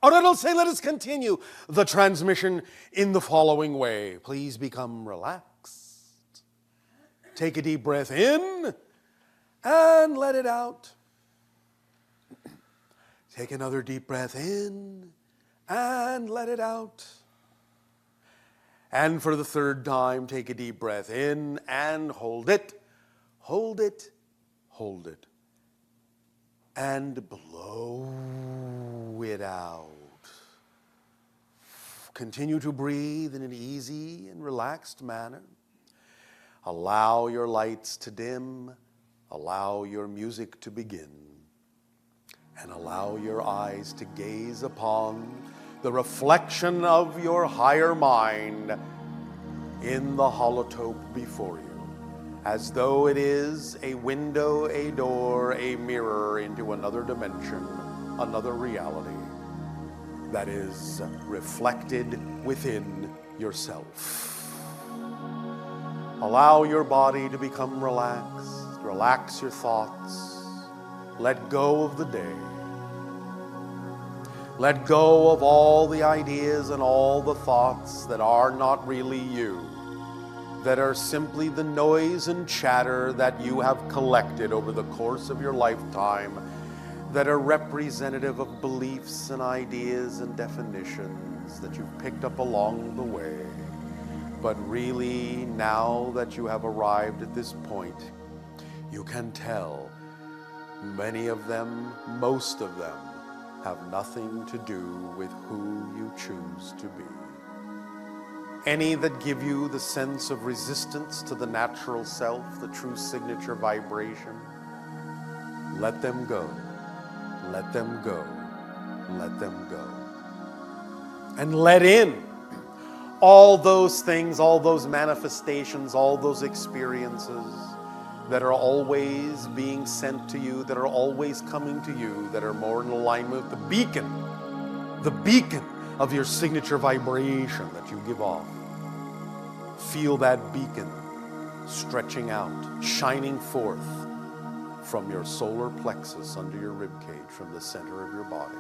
Or it'll say, let us continue the transmission in the following way. Please become relaxed. Take a deep breath in and let it out. Take another deep breath in and let it out. And for the third time, take a deep breath in and hold it, hold it, hold it. And blow it out. Continue to breathe in an easy and relaxed manner. Allow your lights to dim. Allow your music to begin. And allow your eyes to gaze upon the reflection of your higher mind in the holotope before you, as though it is a window, a door, a mirror into another dimension, another reality that is reflected within yourself. Allow your body to become relaxed. Relax your thoughts. Let go of the day. Let go of all the ideas and all the thoughts that are not really you, that are simply the noise and chatter that you have collected over the course of your lifetime, that are representative of beliefs and ideas and definitions that you've picked up along the way. But really, now that you have arrived at this point, you can tell many of them, most of them, have nothing to do with who you choose to be. Any that give you the sense of resistance to the natural self, the true signature vibration, let them go. Let them go. Let them go. And let in all those things, all those manifestations, all those experiences that are always being sent to you, that are always coming to you, that are more in alignment with the beacon of your signature vibration that you give off. Feel that beacon stretching out, shining forth from your solar plexus under your rib cage, from the center of your body.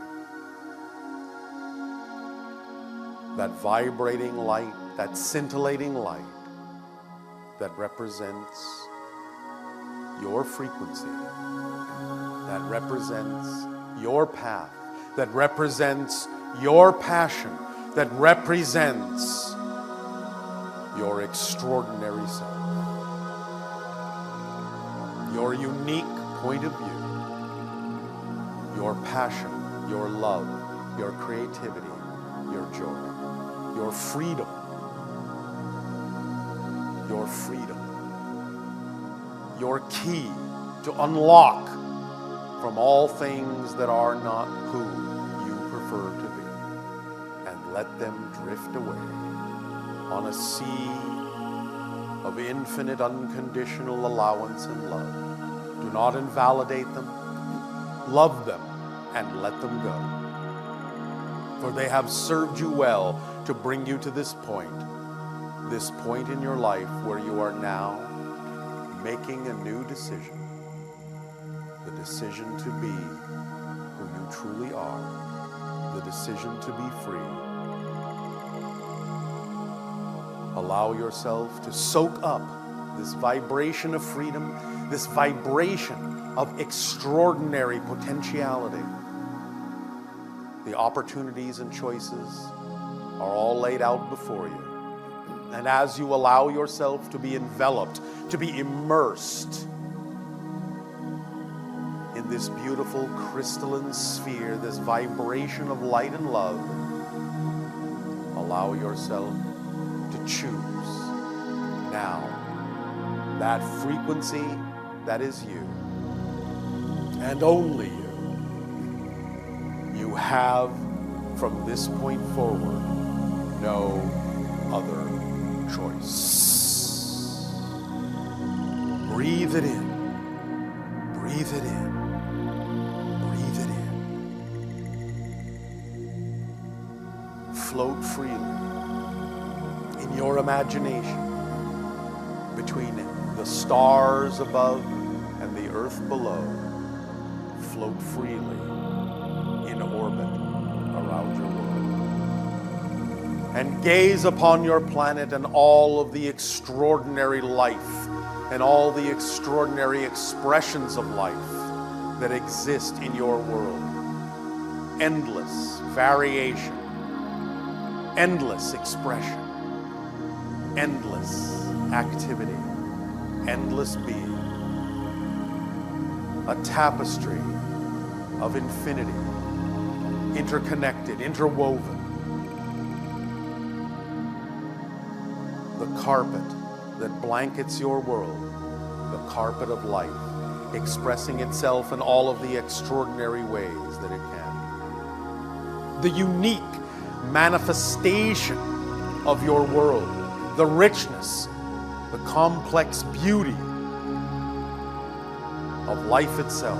That vibrating light, that scintillating light that represents your frequency, that represents your path, that represents your passion, that represents your extraordinary self, your unique point of view, your passion, your love, your creativity, your joy, your freedom, your freedom, your key to unlock from all things that are not who you prefer to be, and let them drift away on a sea of infinite unconditional allowance and love. Do not invalidate them. Love them and let them go. For they have served you well to bring you to this point in your life where you are now making a new decision. The decision to be who you truly are. The decision to be free. Allow yourself to soak up this vibration of freedom, this vibration of extraordinary potentiality. The opportunities and choices are all laid out before you. And as you allow yourself to be enveloped, to be immersed in this beautiful crystalline sphere, this vibration of light and love, allow yourself to choose now that frequency that is you, and only you. You have, from this point forward, no other choice. Breathe it in. Breathe it in. Breathe it in. Float freely in your imagination between the stars above and the earth below. Float freely in orbit around your world. And gaze upon your planet and all of the extraordinary life and all the extraordinary expressions of life that exist in your world. Endless variation, endless expression, endless activity, endless being. A tapestry of infinity, interconnected, interwoven. The carpet that blankets your world, the carpet of life, expressing itself in all of the extraordinary ways that it can. The unique manifestation of your world, the richness, the complex beauty of life itself,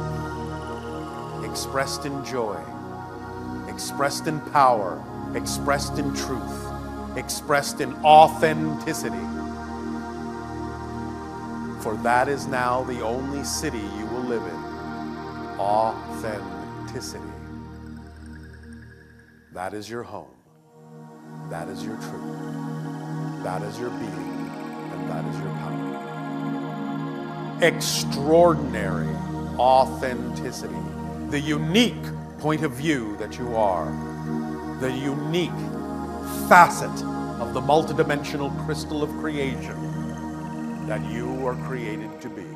expressed in joy, expressed in power, expressed in truth, expressed in authenticity. For that is now the only city you will live in. Authenticity. That is your home. That is your truth. That is your being. And that is your power. Extraordinary authenticity. The unique point of view that you are. The unique facet of the multidimensional crystal of creation that you are created to be.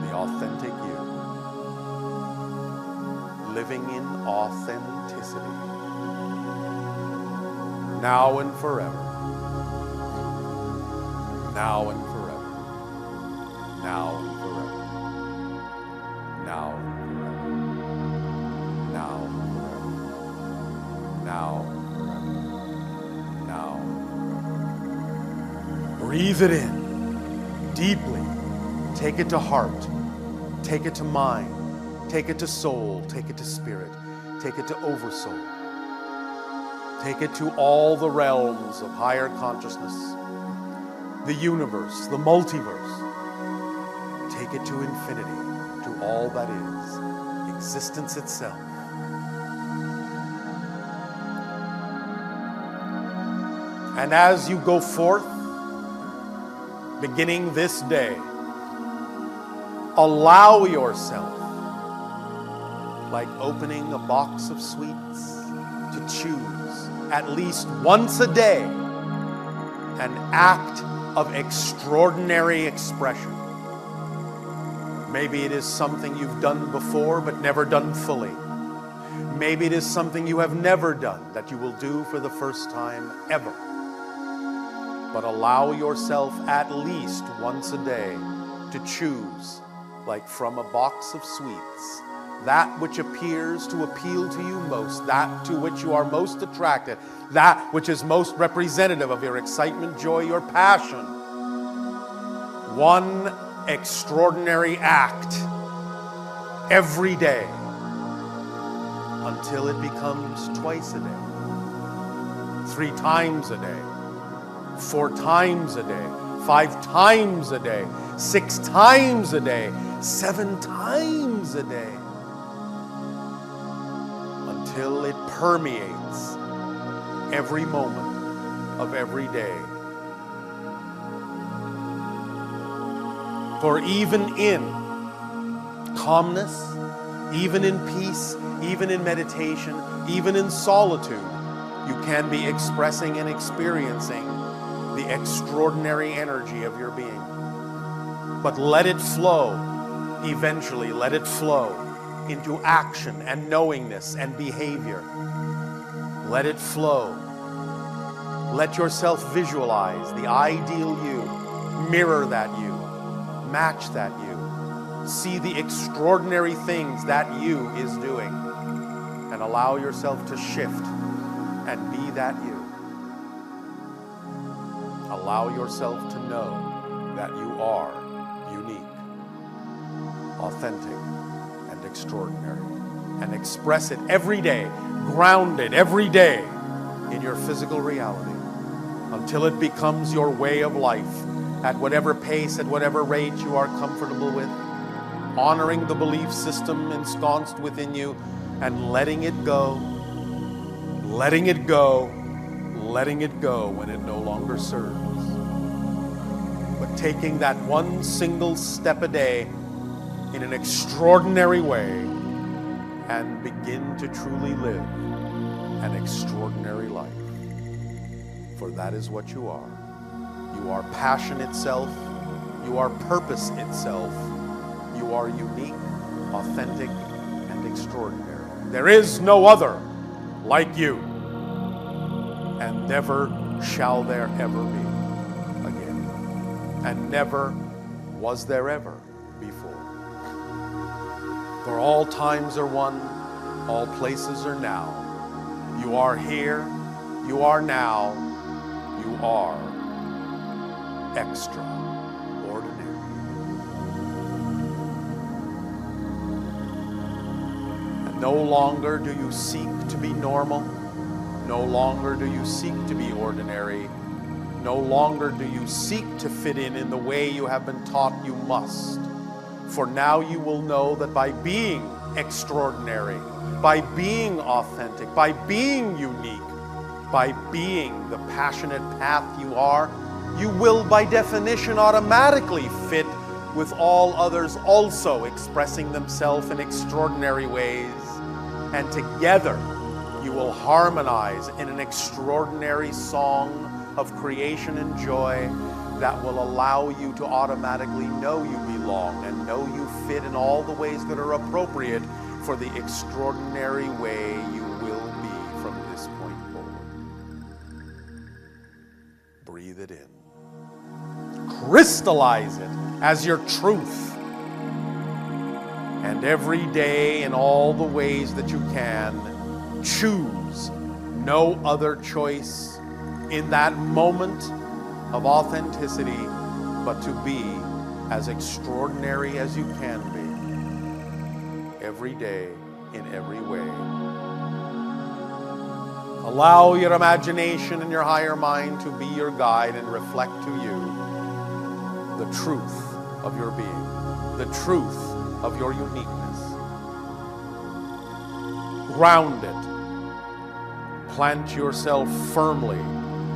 The authentic you. Living in authenticity. Now and forever. Now and forever. Now and forever. Now and forever. Now and forever. Now and forever. Now and forever. Breathe it in deeply. Take it to heart. Take it to mind. Take it to soul. Take it to spirit. Take it to oversoul. Take it to all the realms of higher consciousness, the universe, the multiverse. Take it to infinity, to all that is, existence itself. And as you go forth, beginning this day, allow yourself, like opening a box of sweets, to choose at least once a day an act of extraordinary expression. Maybe it is something you've done before but never done fully. Maybe it is something you have never done that you will do for the first time ever. But allow yourself at least once a day to choose, like from a box of sweets, that which appears to appeal to you most, that to which you are most attracted, that which is most representative of your excitement, joy, your passion. One extraordinary act every day until it becomes twice a day, 3 times a day, 4 times a day, 5 times a day, 6 times a day, 7 times a day, until it permeates every moment of every day. For even in calmness, even in peace, even in meditation, even in solitude, you can be expressing and experiencing the extraordinary energy of your being. But let it flow, eventually let it flow into action and knowingness and behavior. Let it flow. Let yourself visualize the ideal you, mirror that you, match that you, see the extraordinary things that you is doing, and allow yourself to shift and be that you. Allow yourself to know that you are unique, authentic, and extraordinary, and express it every day, grounded every day in your physical reality, until it becomes your way of life, at whatever pace, at whatever rate you are comfortable with, honoring the belief system ensconced within you and letting it go, letting it go, letting it go when it no longer serves. But taking that one single step a day in an extraordinary way and begin to truly live an extraordinary life. For that is what you are. You are passion itself. You are purpose itself. You are unique, authentic, and extraordinary. There is no other like you, and never shall there ever be again, and never was there ever before. For all times are one, all places are now. You are here, you are now, you are extraordinary. And no longer do you seek to be normal, no longer do you seek to be ordinary, no longer do you seek to fit in the way you have been taught you must. For now you will know that by being extraordinary, by being authentic, by being unique, by being the passionate path you are, you will by definition automatically fit with all others also expressing themselves in extraordinary ways. And together you will harmonize in an extraordinary song of creation and joy that will allow you to automatically know you belong and know you fit in all the ways that are appropriate for the extraordinary way you will be from this point forward. Breathe it in. Crystallize it as your truth. And every day in all the ways that you can, choose no other choice in that moment of authenticity, but to be as extraordinary as you can be, every day, in every way. Allow your imagination and your higher mind to be your guide and reflect to you the truth of your being, the truth of your uniqueness. Ground it. Plant yourself firmly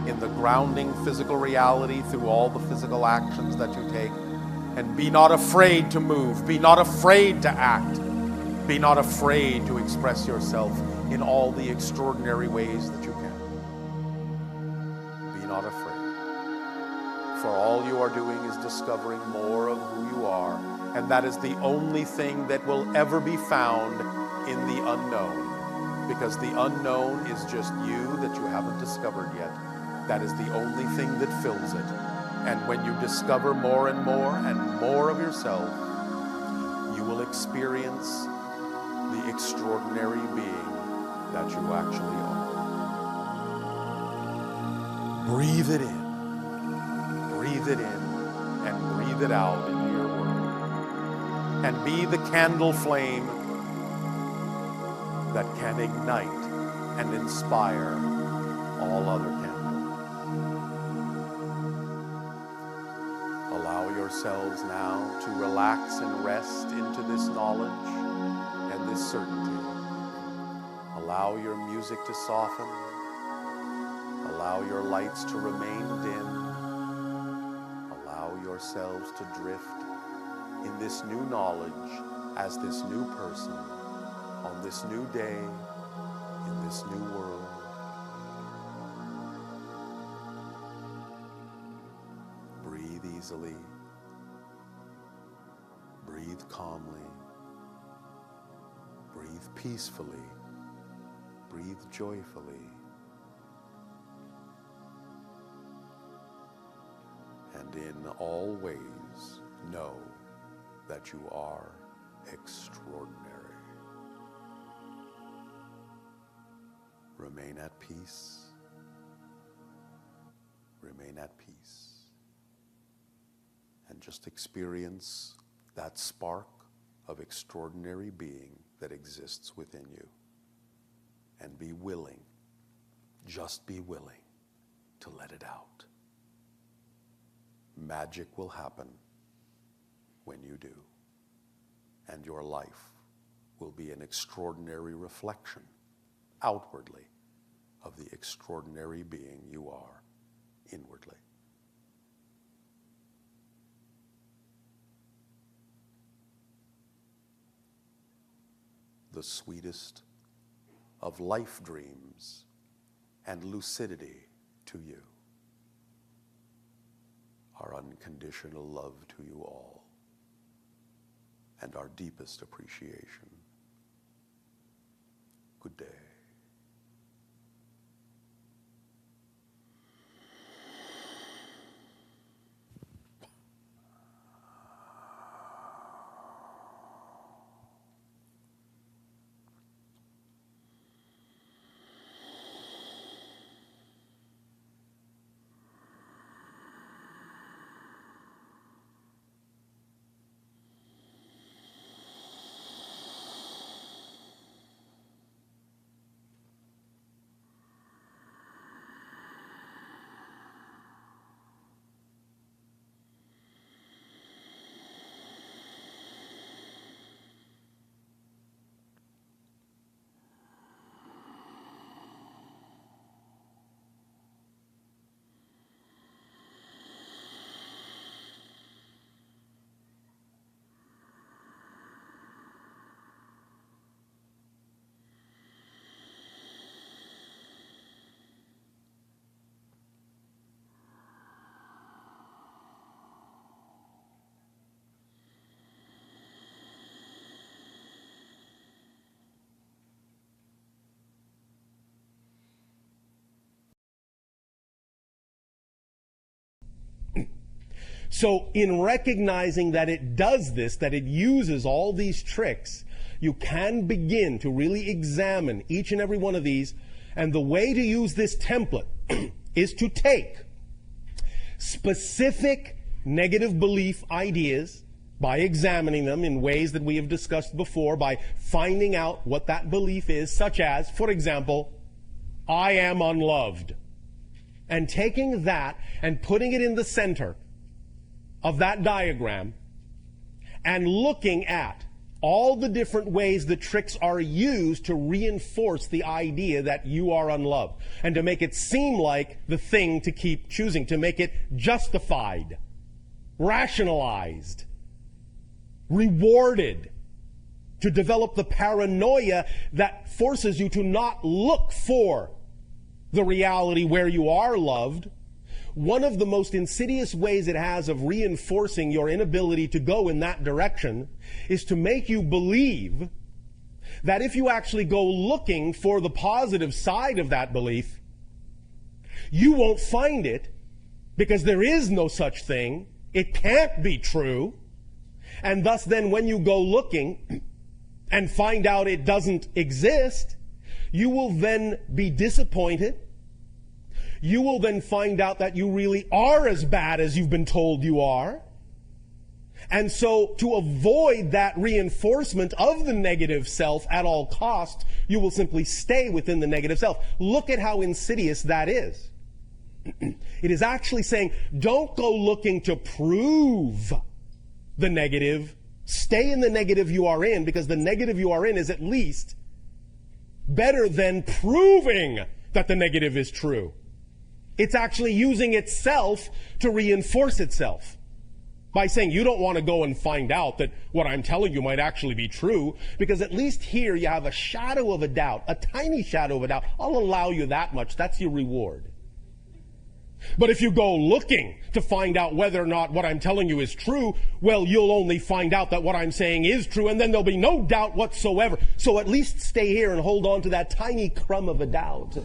in the grounding physical reality through all the physical actions that you take. And be not afraid to move. Be not afraid to act. Be not afraid to express yourself in all the extraordinary ways that you can. Be not afraid. For all you are doing is discovering more of who you are. And that is the only thing that will ever be found in the unknown. Because the unknown is just you that you haven't discovered yet. That is the only thing that fills it. And when you discover more and more of yourself, you will experience the extraordinary being that you actually are. Breathe it in. Breathe it in and breathe it out into your world. And be the candle flame that can ignite and inspire all other candles. Allow yourselves now to relax and rest into this knowledge and this certainty. Allow your music to soften. Allow your lights to remain dim. Allow yourselves to drift in this new knowledge as this new person on this new day in this new world. Breathe easily. Breathe calmly. Breathe peacefully. Breathe joyfully. And in all ways, know that you are extraordinary. Remain at peace. Remain at peace. And just experience that spark of extraordinary being that exists within you. And be willing, just be willing to let it out. Magic will happen when you do. And your life will be an extraordinary reflection outwardly of the extraordinary being you are inwardly. The sweetest of life dreams and lucidity to you. Our unconditional love to you all, and our deepest appreciation. Good day. So in recognizing that it does this, that it uses all these tricks, you can begin to really examine each and every one of these. And the way to use this template is to take specific negative belief ideas by examining them in ways that we have discussed before, by finding out what that belief is, such as, for example, I am unloved. And taking that and putting it in the center of that diagram and looking at all the different ways the tricks are used to reinforce the idea that you are unloved and to make it seem like the thing to keep choosing, to make it justified, rationalized, rewarded, to develop the paranoia that forces you to not look for the reality where you are loved. One of the most insidious ways it has of reinforcing your inability to go in that direction is to make you believe that if you actually go looking for the positive side of that belief, you won't find it because there is no such thing. It can't be true. And thus then when you go looking and find out it doesn't exist, you will then be disappointed. You will then find out that you really are as bad as you've been told you are. And so to avoid that reinforcement of the negative self at all costs, you will simply stay within the negative self. Look at how insidious that is. It is actually saying, don't go looking to prove the negative. Stay in the negative you are in, because the negative you are in is at least better than proving that the negative is true. It's actually using itself to reinforce itself by saying you don't want to go and find out that what I'm telling you might actually be true, because at least here you have a shadow of a doubt, a tiny shadow of a doubt. I'll allow you that much. That's your reward. But if you go looking to find out whether or not what I'm telling you is true, well, you'll only find out that what I'm saying is true, and then there'll be no doubt whatsoever. So at least stay here and hold on to that tiny crumb of a doubt.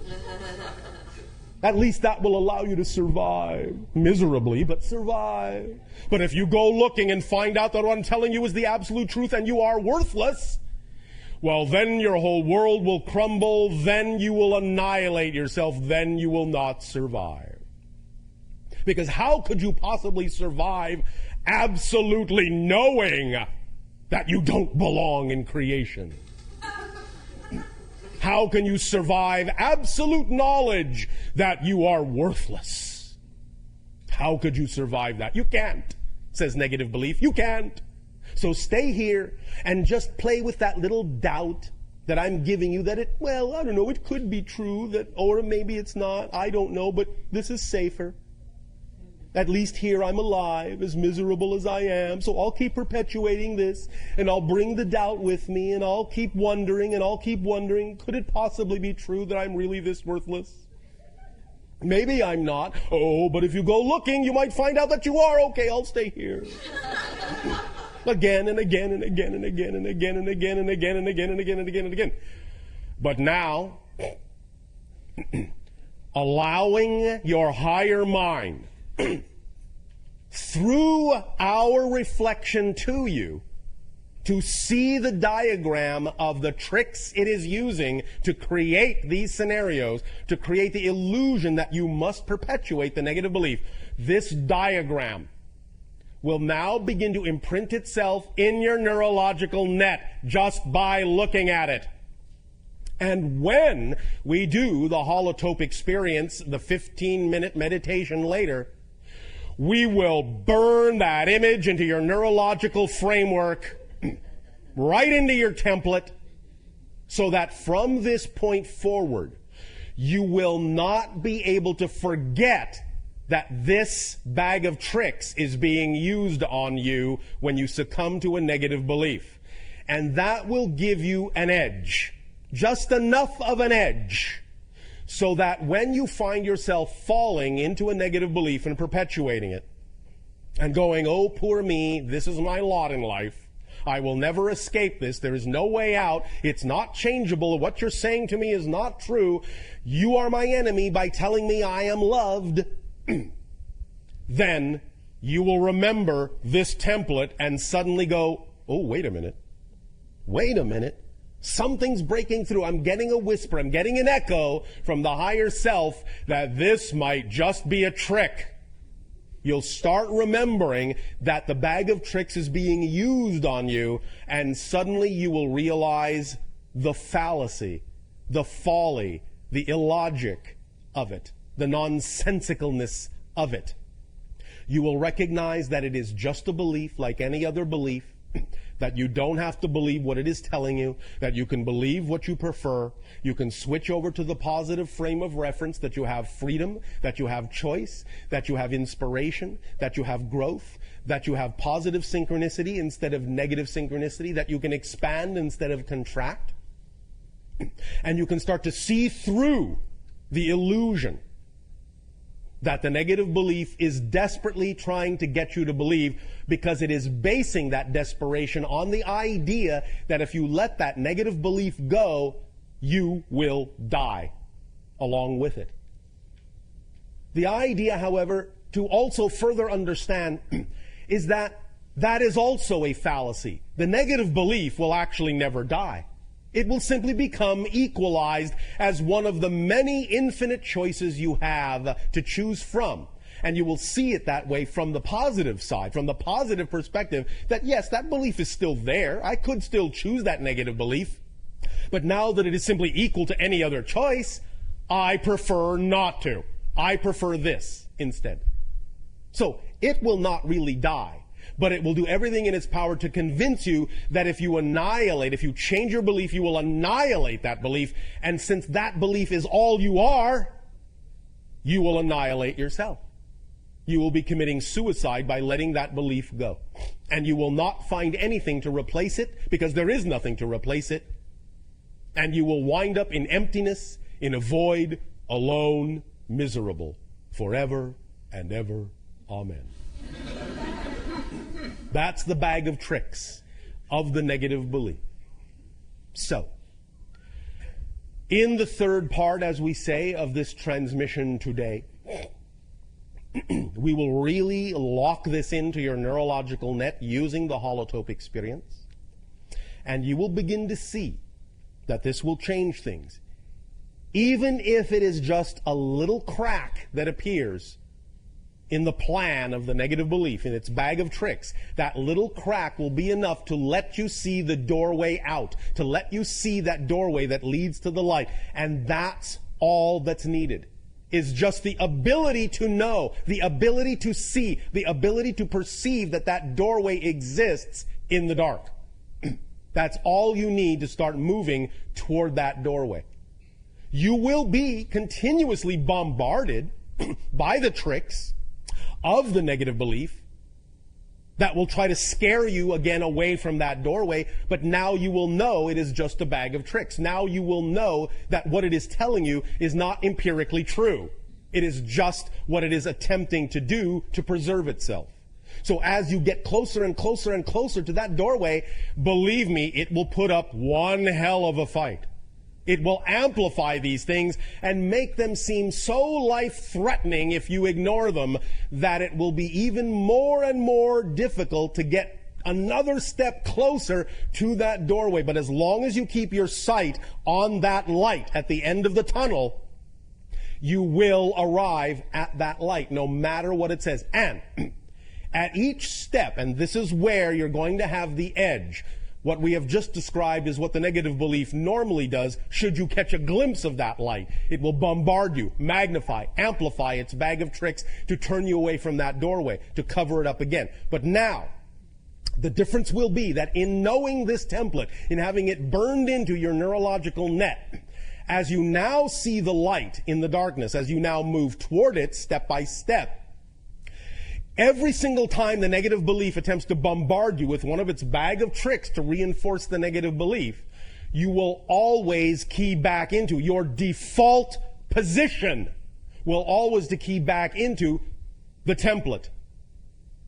At least that will allow you to survive. Miserably, but survive. But if you go looking and find out that what I'm telling you is the absolute truth and you are worthless, well, then your whole world will crumble. Then you will annihilate yourself. Then you will not survive. Because how could you possibly survive absolutely knowing that you don't belong in creation? How can you survive absolute knowledge that you are worthless? How could you survive that? You can't, says negative belief. You can't. So stay here and just play with that little doubt that I'm giving you that well, I don't know, it could be true, or maybe it's not, I don't know, but this is safer. At least here I'm alive, as miserable as I am, so I'll keep perpetuating this, and I'll bring the doubt with me, and I'll keep wondering, could it possibly be true that I'm really this worthless? Maybe I'm not. Oh, but if you go looking, you might find out that you are. Okay, I'll stay here. Again and again and again and again and again and again and again and again and again and again and again. But now, allowing your higher mind through our reflection to you to see the diagram of the tricks it is using to create these scenarios, to create the illusion that you must perpetuate the negative belief. This diagram will now begin to imprint itself in your neurological net just by looking at it. And when we do the Holotope experience, the 15-minute meditation later, we will burn that image into your neurological framework, right into your template, so that from this point forward, you will not be able to forget that this bag of tricks is being used on you when you succumb to a negative belief. And that will give you an edge, just enough of an edge, so that when you find yourself falling into a negative belief and perpetuating it, and going, oh, poor me, this is my lot in life, I will never escape this, there is no way out, it's not changeable, what you're saying to me is not true, you are my enemy by telling me I am loved, then you will remember this template and suddenly go, oh, wait a minute, something's breaking through, I'm getting a whisper, I'm getting an echo from the higher self that this might just be a trick. You'll start remembering that the bag of tricks is being used on you, and suddenly you will realize the fallacy, the folly, the illogic of it, the nonsensicalness of it. You will recognize that it is just a belief like any other belief, that you don't have to believe what it is telling you, that you can believe what you prefer, you can switch over to the positive frame of reference, that you have freedom, that you have choice, that you have inspiration, that you have growth, that you have positive synchronicity instead of negative synchronicity, that you can expand instead of contract. And you can start to see through the illusion that the negative belief is desperately trying to get you to believe, because it is basing that desperation on the idea that if you let that negative belief go, you will die along with it. The idea, however, to also further understand is that that is also a fallacy. The negative belief will actually never die. It will simply become equalized as one of the many infinite choices you have to choose from. And you will see it that way from the positive side, from the positive perspective, that yes, that belief is still there. I could still choose that negative belief. But now that it is simply equal to any other choice, I prefer not to. I prefer this instead. So it will not really die, but it will do everything in its power to convince you that if you change your belief, you will annihilate that belief. And since that belief is all you are, you will annihilate yourself. You will be committing suicide by letting that belief go. And you will not find anything to replace it, because there is nothing to replace it. And you will wind up in emptiness, in a void, alone, miserable, forever and ever. Amen. That's the bag of tricks of the negative belief. So, in the third part, as we say, of this transmission today, we will really lock this into your neurological net using the Holotope experience. And you will begin to see that this will change things. Even if it is just a little crack that appears in the plan of the negative belief, in its bag of tricks, that little crack will be enough to let you see the doorway out, to let you see that doorway that leads to the light. And that's all that's needed, is just the ability to know, the ability to see, the ability to perceive that that doorway exists in the dark. That's all you need to start moving toward that doorway. You will be continuously bombarded by the tricks of the negative belief that will try to scare you again away from that doorway, but now you will know it is just a bag of tricks. Now you will know that what it is telling you is not empirically true. It is just what it is attempting to do to preserve itself. So as you get closer and closer and closer to that doorway, believe me, it will put up one hell of a fight. It will amplify these things and make them seem so life-threatening if you ignore them that it will be even more and more difficult to get another step closer to that doorway. But as long as you keep your sight on that light at the end of the tunnel, you will arrive at that light, no matter what it says. And at each step, and this is where you're going to have the edge, what we have just described is what the negative belief normally does should you catch a glimpse of that light. It will bombard you, magnify, amplify its bag of tricks to turn you away from that doorway, to cover it up again. But now, the difference will be that in knowing this template, in having it burned into your neurological net, as you now see the light in the darkness, as you now move toward it step by step, every single time the negative belief attempts to bombard you with one of its bag of tricks to reinforce the negative belief, you will always key back into your default position, will always to key back into the template.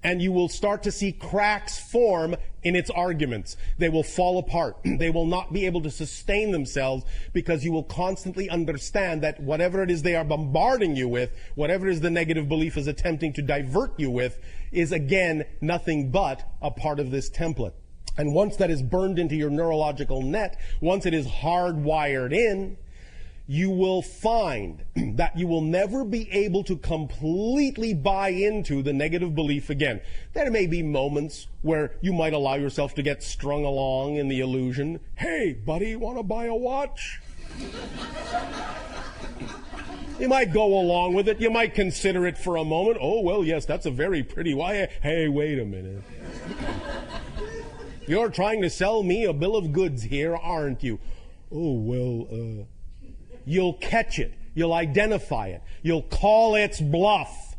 And you will start to see cracks form in its arguments. They will fall apart. They will not be able to sustain themselves because you will constantly understand that whatever it is they are bombarding you with, whatever it is the negative belief is attempting to divert you with, is again nothing but a part of this template. And once that is burned into your neurological net, once it is hardwired in, you will find that you will never be able to completely buy into the negative belief again. There may be moments where you might allow yourself to get strung along in the illusion. Hey, buddy, want to buy a watch? You might go along with it. You might consider it for a moment. Oh, well, yes, that's a very pretty watch. Hey, wait a minute. You're trying to sell me a bill of goods here, aren't you? Oh, well, You'll catch it. You'll identify it. You'll call its bluff.